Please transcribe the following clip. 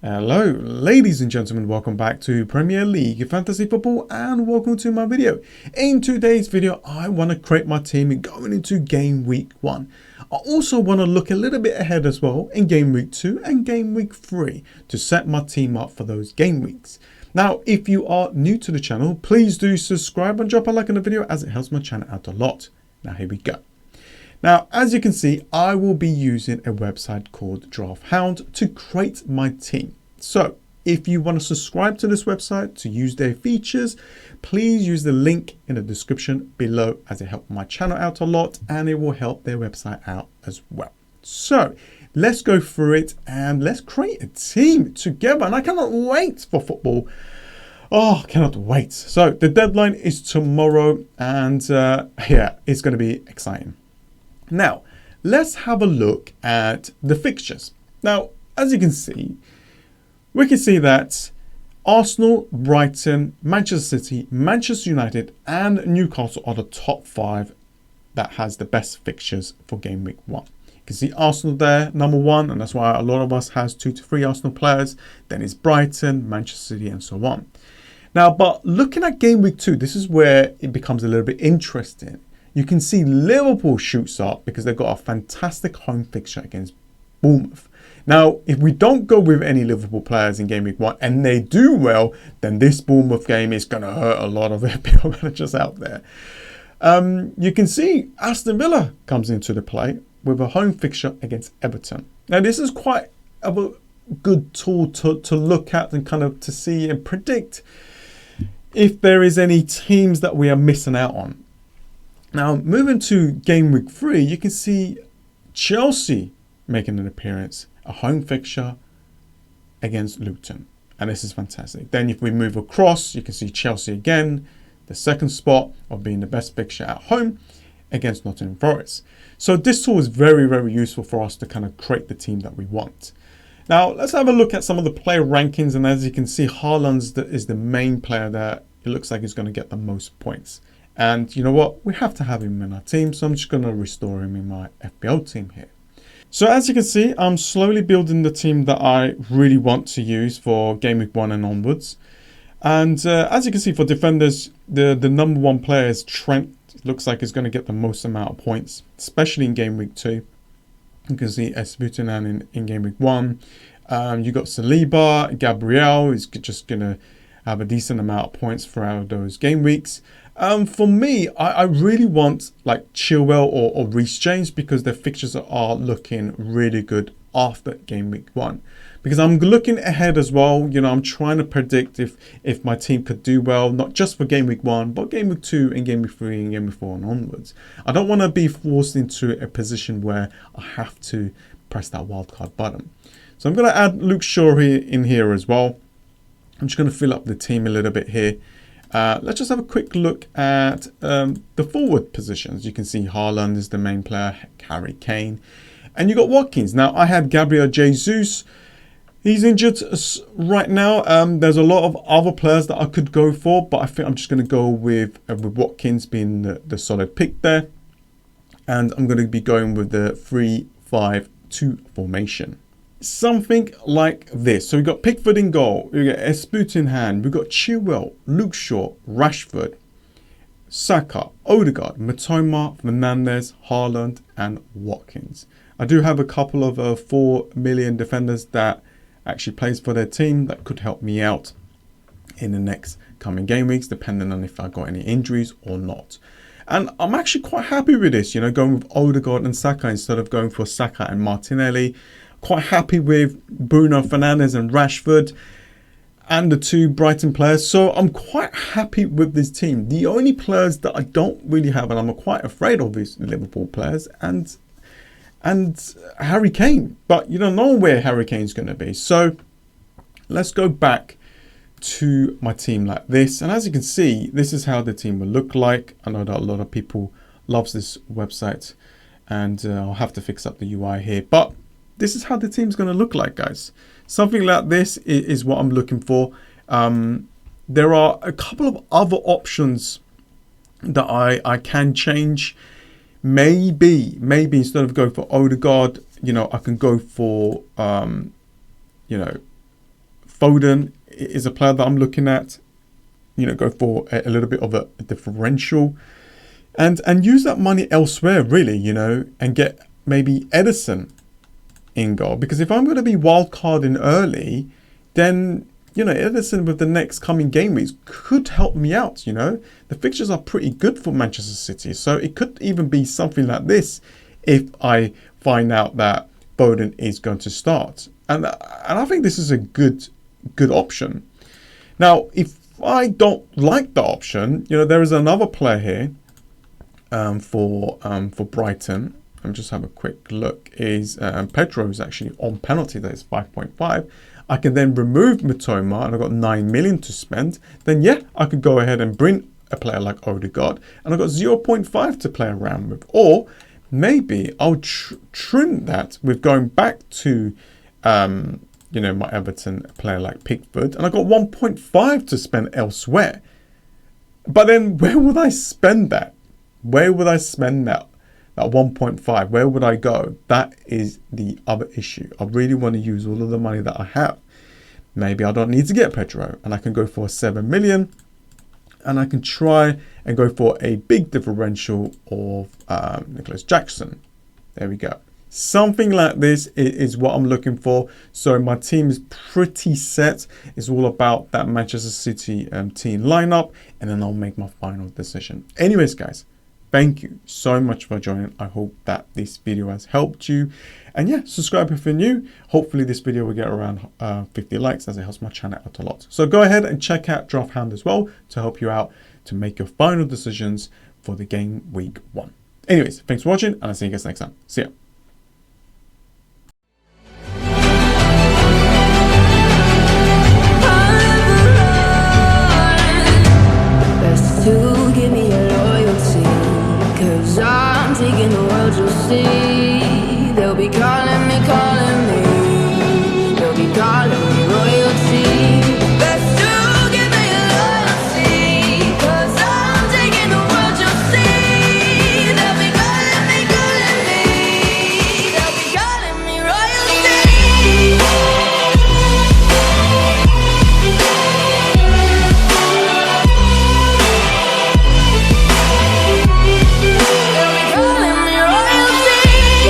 Hello, ladies and gentlemen, welcome back to Premier League Fantasy Football and welcome to my video. In today's video, I want to create my team going into game week 1. I also want to look a little bit ahead as well in game week 2 and game week 3 to set my team up for those game weeks. Now, if you are new to the channel, please do subscribe and drop a like on the video as it helps my channel out a lot. Now, here we go. Now, as you can see, I will be using a website called DraftHound to create my team. So if you want to subscribe to this website to use their features, please use the link in the description below as it helps my channel out a lot and it will help their website out as well. So let's go through it and let's create a team together. And I cannot wait for football. Oh, I cannot wait. So the deadline is tomorrow and yeah, it's going to be exciting. Now, let's have a look at the fixtures. Now, as you can see, we can see that Arsenal, Brighton, Manchester City, Manchester United and Newcastle are the top 5 that has the best fixtures for game week 1. You can see Arsenal there, number 1, and that's why a lot of us has 2 to 3 Arsenal players. Then it's Brighton, Manchester City and so on. Now, but looking at game week 2, this is where it becomes a little bit interesting. You can see Liverpool shoots up because they've got a fantastic home fixture against Bournemouth. Now, if we don't go with any Liverpool players in game week 1 and they do well, then this Bournemouth game is going to hurt a lot of FPL managers out there. You can see Aston Villa comes into the play with a home fixture against Everton. Now, this is quite a good tool to look at and kind of to see and predict if there is any teams that we are missing out on. Now, moving to game week 3, you can see Chelsea making an appearance, a home fixture against Luton. And this is fantastic. Then if we move across, you can see Chelsea again, the second spot of being the best fixture at home against Nottingham Forest. So this tool is very, very useful for us to kind of create the team that we want. Now, let's have a look at some of the player rankings. And as you can see, Haaland is the main player that it looks like is going to get the most points. And you know what? We have to have him in our team. So I'm just going to restore him in my FPL team here. So as you can see, I'm slowly building the team that I really want to use for game week 1 and onwards. And as you can see, for defenders, the number 1 player is Trent. It looks like he's going to get the most amount of points, especially in game week 2. You can see Esbutunan in game week 1. You got Saliba, Gabriel is just going to have a decent amount of points throughout those game weeks. For me, I really want like Chilwell or Reece James because their fixtures are looking really good after game week 1. Because I'm looking ahead as well. You know, I'm trying to predict if my team could do well, not just for game week 1, but game week 2 and game week 3 and game week 4 and onwards. I don't want to be forced into a position where I have to press that wildcard button. So I'm going to add Luke Shaw in here as well. I'm just going to fill up the team a little bit here. Let's just have a quick look at the forward positions. You can see Haaland is the main player, Harry Kane. And you got Watkins. Now, I had Gabriel Jesus. He's injured right now. There's a lot of other players that I could go for, but I think I'm just going to go with Watkins being the solid pick there. And I'm going to be going with the 3-5-2 formation. Something like this. So we've got Pickford in goal, we've got Esbut in hand, we've got Chilwell, Luke Shaw, Rashford, Saka, Odegaard, Matoma, Fernandes, Haaland and Watkins. I do have a couple of 4 million defenders that actually plays for their team that could help me out in the next coming game weeks, depending on if I got any injuries or not. And I'm actually quite happy with this, you know, going with Odegaard and Saka instead of going for Saka and Martinelli. Quite happy with Bruno Fernandes and Rashford and the 2 Brighton players. So I'm quite happy with this team. The only players that I don't really have and I'm quite afraid of is Liverpool players and Harry Kane. But you don't know where Harry Kane's going to be. So let's go back to my team like this. And as you can see, this is how the team will look like. I know that a lot of people loves this website and I'll have to fix up the UI here. But this is how the team's going to look like, guys. Something like this is what I'm looking for. There are a couple of other options that I can change. Maybe instead of going for Odegaard, you know, I can go for, you know, Foden is a player that I'm looking at. You know, go for a little bit of a differential and use that money elsewhere, really, you know, and get maybe Ederson in goal. Because if I'm going to be wild carding early, then, you know, Ederson with the next coming game weeks could help me out, you know. The fixtures are pretty good for Manchester City. So it could even be something like this if I find out that Foden is going to start. And I think this is a good option. Now, if I don't like the option, you know, there is another player here for Brighton. Let me just have a quick look. Is Pedro is actually on penalty. That is 5.5. I can then remove Mitoma, and I've got 9 million to spend. Then yeah, I could go ahead and bring a player like Odegaard, and I've got 0.5 to play around with. Or maybe I'll trim that with going back to you know, my Everton player like Pickford, and I got 1.5 to spend elsewhere. But then where would I spend that? Where would I spend that 1.5? Where would I go? That is the other issue. I really want to use all of the money that I have. Maybe I don't need to get Pedro, and I can go for 7 million, and I can try and go for a big differential of Nicholas Jackson. There we go. Something like this is what I'm looking for. So my team is pretty set. It's all about that Manchester City team lineup, and then I'll make my final decision. Anyways, guys, thank you so much for joining. I hope that this video has helped you. And yeah, subscribe if you're new. Hopefully this video will get around 50 likes, as it helps my channel out a lot. So go ahead and check out Draft Hound as well to help you out to make your final decisions for the game week 1. Anyways, thanks for watching, and I'll see you guys next time. See ya.